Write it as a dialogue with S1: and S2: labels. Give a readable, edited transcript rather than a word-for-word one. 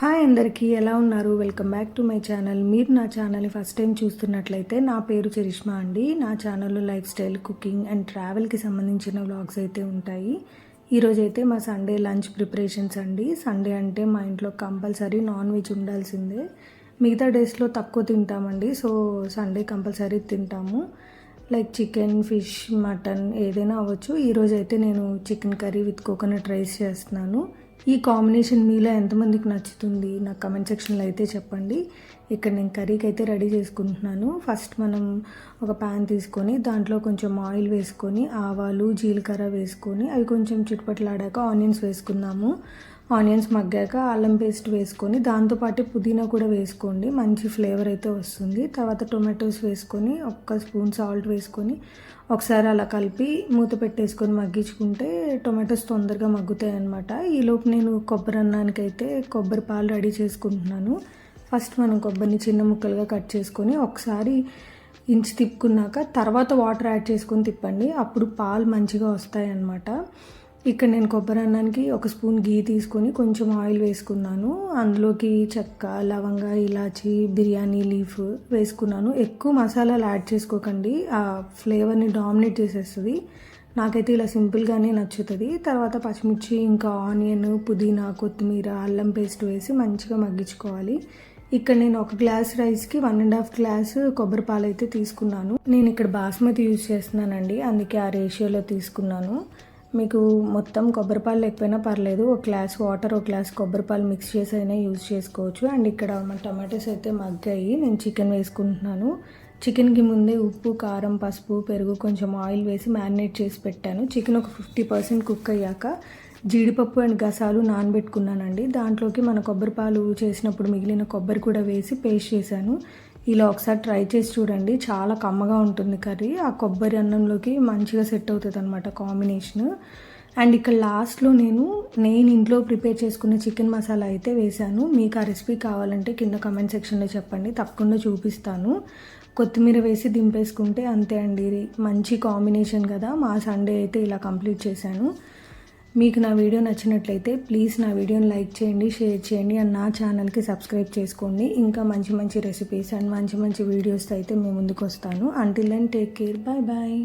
S1: Hi అందరికీ ఎలా ఉన్నారు? Welcome back to my channel. మీరు నా ఛానల్ని ఫస్ట్ టైం చూస్తున్నట్లయితే నా పేరు చరిష్మా అండి. నా ఛానల్లో లైఫ్ స్టైల్, కుకింగ్ అండ్ ట్రావెల్కి సంబంధించిన వ్లాగ్స్ అయితే ఉంటాయి. ఈరోజు అయితే మా సండే లంచ్ ప్రిపరేషన్స్ అండి. సండే అంటే మా ఇంట్లో కంపల్సరీ నాన్ వెజ్ ఉండాల్సిందే. మిగతా డేస్లో తక్కువ తింటామండి, సో సండే కంపల్సరీ తింటాము. లైక్ చికెన్, ఫిష్, మటన్ ఏదైనా అవ్వచ్చు. ఈరోజు అయితే నేను chicken curry with coconut rice చేస్తున్నాను. ఈ కాంబినేషన్ మీలో ఎంతమందికి నచ్చుతుంది నాకు కమెంట్ సెక్షన్లో అయితే చెప్పండి. ఇక్కడ నేను కర్రీకి అయితే రెడీ చేసుకుంటున్నాను. ఫస్ట్ మనం ఒక ప్యాన్ తీసుకొని దాంట్లో కొంచెం ఆయిల్ వేసుకొని ఆవాలు, జీలకర్ర వేసుకొని అవి కొంచెం చిటపట్లాడాక ఆనియన్స్ వేసుకున్నాము. ఆనియన్స్ మగ్గాక అల్లం పేస్ట్ వేసుకొని దాంతోపాటు పుదీనా కూడా వేసుకోండి, మంచి ఫ్లేవర్ అయితే వస్తుంది. తర్వాత టొమాటోస్ వేసుకొని 1 స్పూన్ సాల్ట్ వేసుకొని ఒకసారి అలా కలిపి మూత పెట్టేసుకొని మగ్గించుకుంటే టొమాటోస్ తొందరగా మగ్గుతాయి అన్నమాట. ఈలోపు నేను కొబ్బరి అన్నానికి అయితే కొబ్బరి పాలు రెడీ చేసుకుంటున్నాను. ఫస్ట్ మనం కొబ్బరిని చిన్న ముక్కలుగా కట్ చేసుకొని ఒకసారి ఇంచి తిప్పుకున్నాక తర్వాత వాటర్ యాడ్ చేసుకొని తిప్పండి, అప్పుడు పాలు మంచిగా వస్తాయి అన్నమాట. ఇక్కడ నేను కొబ్బరి అన్నానికి 1 స్పూన్ గీ తీసుకొని కొంచెం ఆయిల్ వేసుకున్నాను. అందులోకి చెక్క, లవంగ, ఇలాచి, బిర్యానీ లీఫ్ వేసుకున్నాను. ఎక్కువ మసాలాలు యాడ్ చేసుకోకండి, ఆ ఫ్లేవర్ని డామినేట్ చేసేస్తుంది. నాకైతే ఇలా సింపుల్గానే నచ్చుతుంది. తర్వాత పచ్చిమిర్చి, ఇంకా ఆనియన్, పుదీనా, కొత్తిమీర, అల్లం పేస్ట్ వేసి మంచిగా మగ్గించుకోవాలి. ఇక్కడ నేను 1 గ్లాస్ రైస్కి 1.5 గ్లాస్ కొబ్బరి పాలు అయితే తీసుకున్నాను. నేను ఇక్కడ బాస్మతి యూజ్ చేస్తున్నానండి, అందుకే ఆ రేషియోలో తీసుకున్నాను. మీకు మొత్తం కొబ్బరిపాలు లేకపోయినా పర్లేదు, 1 గ్లాస్ వాటర్, 1 గ్లాస్ కొబ్బరిపాలు మిక్స్ చేసి అయినా యూజ్ చేసుకోవచ్చు. అండ్ ఇక్కడ మా టమాటోస్ అయితే మగ్గాయి. నేను చికెన్ వేసుకుంటున్నాను. చికెన్కి ముందే ఉప్పు, కారం, పసుపు, పెరుగు, కొంచెం ఆయిల్ వేసి మ్యారినేట్ చేసి పెట్టాను. చికెన్ ఒక 50% కుక్ అయ్యాక జీడిపప్పు అండ్ గసాలు నానబెట్టుకున్నానండి. దాంట్లోకి మన కొబ్బరిపాలు చేసినప్పుడు మిగిలిన కొబ్బరి కూడా వేసి పేస్ట్ చేశాను. ఇలా ఒకసారి ట్రై చేసి చూడండి, చాలా కమ్మగా ఉంటుంది కర్రీ. ఆ కొబ్బరి అన్నంలోకి మంచిగా సెట్ అవుతుంది అనమాట కాంబినేషన్. అండ్ ఇక్కడ లాస్ట్లో నేను ఇంట్లో ప్రిపేర్ చేసుకున్న చికెన్ మసాలా అయితే వేశాను. మీకు ఆ రెసిపీ కావాలంటే కింద కమెంట్ సెక్షన్లో చెప్పండి, తప్పకుండా చూపిస్తాను. కొత్తిమీర వేసి దింపేసుకుంటే అంతే అండి, ఇది మంచి కాంబినేషన్ కదా. మా సండే అయితే ఇలా కంప్లీట్ చేశాను. మీకు నా వీడియో నచ్చినట్లయితే ప్లీజ్ నా వీడియోని లైక్ చేయండి, షేర్ చేయండి అండ్ నా ఛానల్కి సబ్స్క్రైబ్ చేసుకోండి. ఇంకా మంచి మంచి రెసిపీస్ అండ్ మంచి మంచి వీడియోస్ అయితే మేము ముందుకు వస్తాను. Until then take care, bye bye.